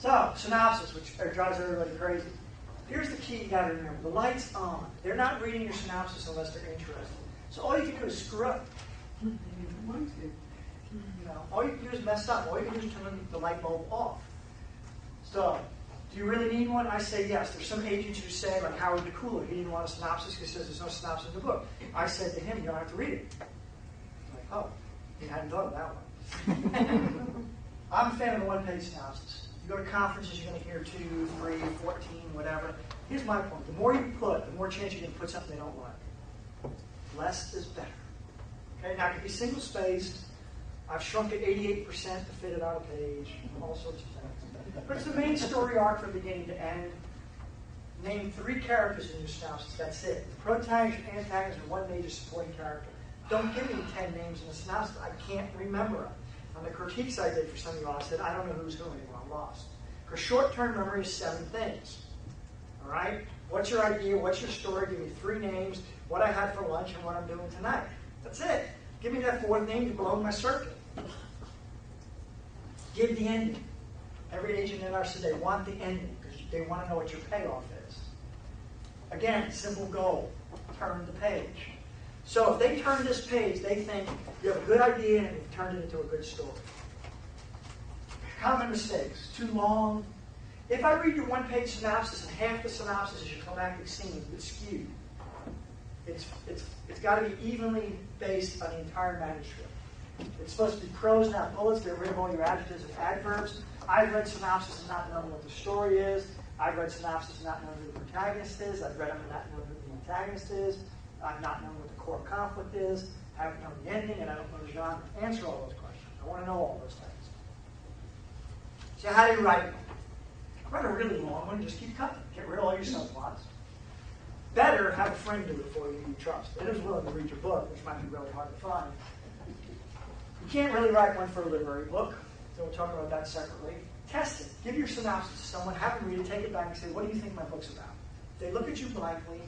So, synopsis, which drives everybody crazy. Here's the key you got to remember. The light's on. They're not reading your synopsis unless they're interested. So all you can do is screw up. All you can do is mess up. All you can do is turn the light bulb off. So, do you really need one? I say yes. There's some agents who say, like Howard the Cooler, he didn't want a synopsis because he says there's no synopsis in the book. I said to him, you don't have to read it. I'm like, oh, he hadn't thought of that one. I'm a fan of the one-page synopsis. You go to conferences, you're going to hear 2, 3, 14, whatever. Here's my point. The more you put, the more chance you're going to put something they don't like. Less is better. Okay, now it can be single-spaced. I've shrunk it 88% to fit it on a page, all sorts of things. But it's the main story arc from beginning to end. Name 3 characters in your synopsis, that's it. The protagonist, antagonist, and 1 major supporting character. Don't give me 10 names in the synopsis. I can't remember them. On the critiques I did for some of you all, I said, I don't know who's who anymore. I'm lost. Because short-term memory is 7 things. All right? What's your idea? What's your story? Give me 3 names, what I had for lunch, and what I'm doing tonight. That's it. Give me that 4th name to blow my circuit. Give the ending. Every agent in our said they want the ending because they want to know what your payoff is. Again, simple goal. Turn the page. So if they turn this page, they think you have a good idea and you've turned it into a good story. Common mistakes. Too long. If I read your 1-page synopsis and half the synopsis is your climactic scene, it's skewed. It's got to be evenly based on the entire manuscript. It's supposed to be prose, not bullets. Get rid of all your adjectives and adverbs. I've read synopsis and not known what the story is. I've read synopsis and not known who the protagonist is. I've read them and not known who the antagonist is. I've not known what the core conflict is. I haven't known the ending, and I don't know the genre. Answer all those questions. I want to know all those things. So how do you write one? Write a really long one. Just keep cutting. Get rid of all your subplots. Better have a friend do it for you you trust. And who's willing to read your book, which might be really hard to find. You can't really write one for a literary book, so we'll talk about that separately. Test it. Give your synopsis to someone, have them read it, take it back and say, what do you think my book's about? If they look at you blankly,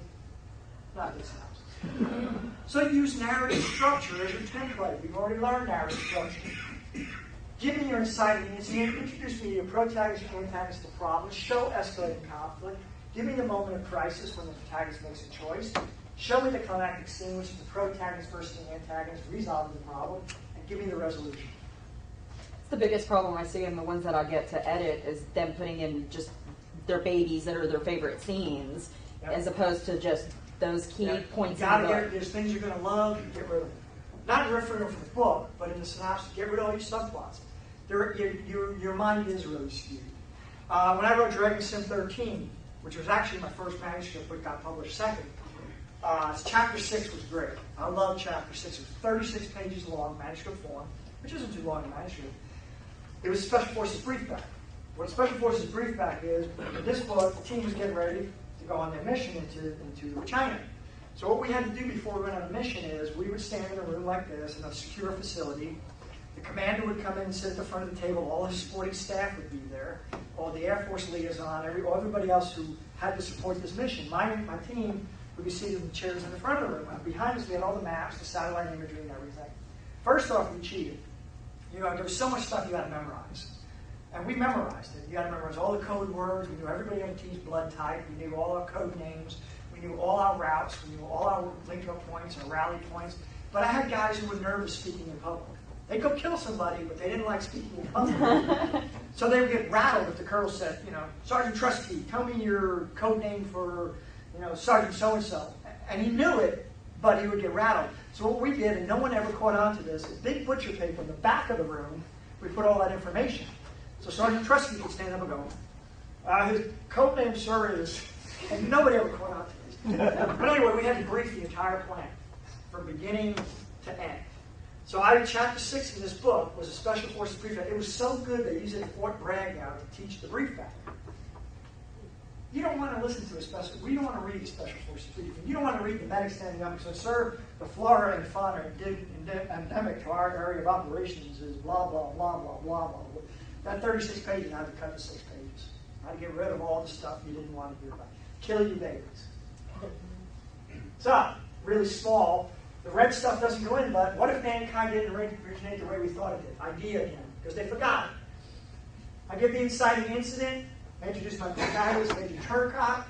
not a good synopsis. So use narrative structure as your template. We've already learned narrative structure. Give me your inciting incident. Introduce me to your protagonist and antagonist to problems. Show escalating conflict. Give me the moment of crisis when the protagonist makes a choice. Show me the climactic scene, which is the protagonist versus the antagonist resolving the problem. And give me the resolution. It's the biggest problem I see in the ones that I get to edit is them putting in just their babies that are their favorite scenes, as opposed to just those key points in the book. There's things you're going to love, you get rid of them. Not referring for the book, but in the synopsis, get rid of all your subplots. Your mind is really skewed. When I wrote Dragon Sim 13, which was actually my first manuscript, but got published second, chapter 6 was great. I love chapter 6. It was 36 pages long, manuscript form, which isn't too long in manuscript. It was Special Forces Briefback. What Special Forces Briefback is, in this book, the team was getting ready to go on their mission into China. So what we had to do before we went on a mission is we would stand in a room like this in a secure facility. The commander would come in and sit at the front of the table. All his supporting staff would be there. All the Air Force liaison, everybody else who had to support this mission. My team would be seated in the chairs in the front of the room. Behind us, we had all the maps, the satellite imagery, and everything. First off, we cheated. There was so much stuff you got to memorize. And we memorized it. You got to memorize all the code words. We knew everybody on the team's blood type. We knew all our code names. We knew all our routes. We knew all our link-up points, our rally points. But I had guys who were nervous speaking in public. They'd go kill somebody, but they didn't like speaking in public. So they would get rattled if the colonel said, Sergeant Trusty, tell me your code name for, Sergeant so-and-so. And he knew it, but he would get rattled. So what we did, and no one ever caught on to this, a big butcher paper in the back of the room, we put all that information. So Sergeant Trusty could stand up and go, his code name, sir, is... And nobody ever caught on to this. But anyway, we had to brief the entire plan from beginning to end. So chapter 6 in this book was a Special Forces briefback. It was so good they used it at Fort Bragg now to teach the briefback. You don't want to listen to you don't want to read the Special Forces briefing. You don't want to read the medic standing up and say, sir, the flora and fauna endemic to our area of operations is blah, blah, blah, blah, blah, blah. That 36 pages, I had to cut to 6 pages. I had to get rid of all the stuff you didn't want to hear about. Kill your babies. So, really small. The red stuff doesn't go in, but what if mankind didn't originate the way we thought it did? Idea again, because they forgot it. I give the inciting incident. I introduce my protagonist, Major Turcotte.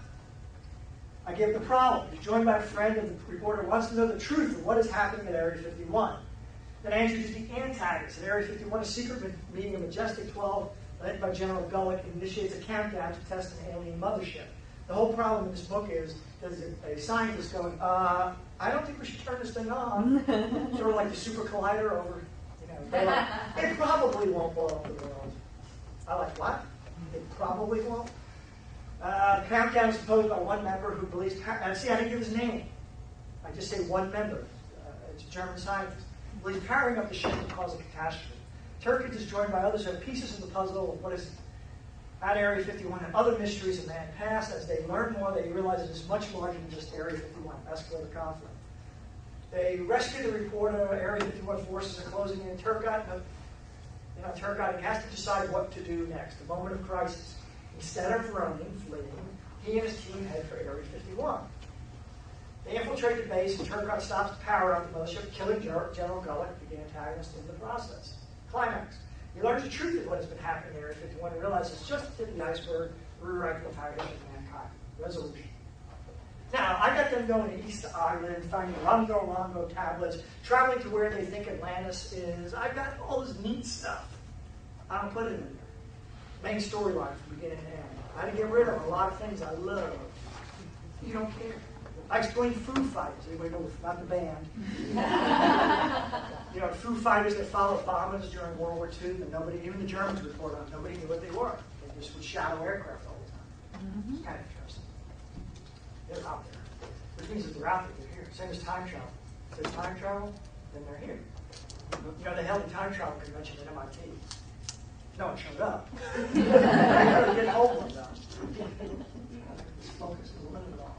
I give the problem. He's joined by a friend, and the reporter wants to know the truth of what is happening at Area 51. Then I introduce the antagonist. At Area 51, a secret meeting of Majestic 12, led by General Gulick, initiates a countdown to test an alien mothership. The whole problem in this book is there's a scientist going, I don't think we should turn this thing on. Sort of like the super collider over, they're like, it probably won't blow up the world. I like, what? It probably won't. The countdown is composed by one member who believes, see, I didn't give his name. I just say one member. It's a German scientist. Believes powering up the ship will cause a catastrophe. Turcotte is joined by others who have pieces of the puzzle of what is at Area 51 and other mysteries of man past. As they learn more, they realize it is much larger than just Area 51. Escalate the conflict. They rescue the reporter. Area 51 forces are closing in. Turcotte has to decide what to do next. The moment of crisis. Instead of running, fleeing, he and his team head for Area 51. They infiltrate the base, and Turcotte stops the power of the mothership, killing General Gulick, the antagonist, in the process. Climax. He learns the truth of what has been happening in Area 51 and realizes it's just the tip of the iceberg, rewrite the entire history of mankind. Resolution. Now, I got them going to East Island, finding Longo tablets, traveling to where they think Atlantis is. I've got all this neat stuff. I don't put it in there. Main storyline from beginning to end. I had to get rid of a lot of things I love. You don't care. I explained Foo Fighters. Anybody know, not the band. Foo Fighters that followed bombers during World War II that nobody, even the Germans reported on, nobody knew what they were. They just would shadow aircraft all the time. It's kind of interesting. They're out there. Which means that they're out there, they're here. Same as time travel. If there's time travel, then they're here. They held a time travel convention at MIT. No one showed up. They couldn't get hold of them. Focus is limited on.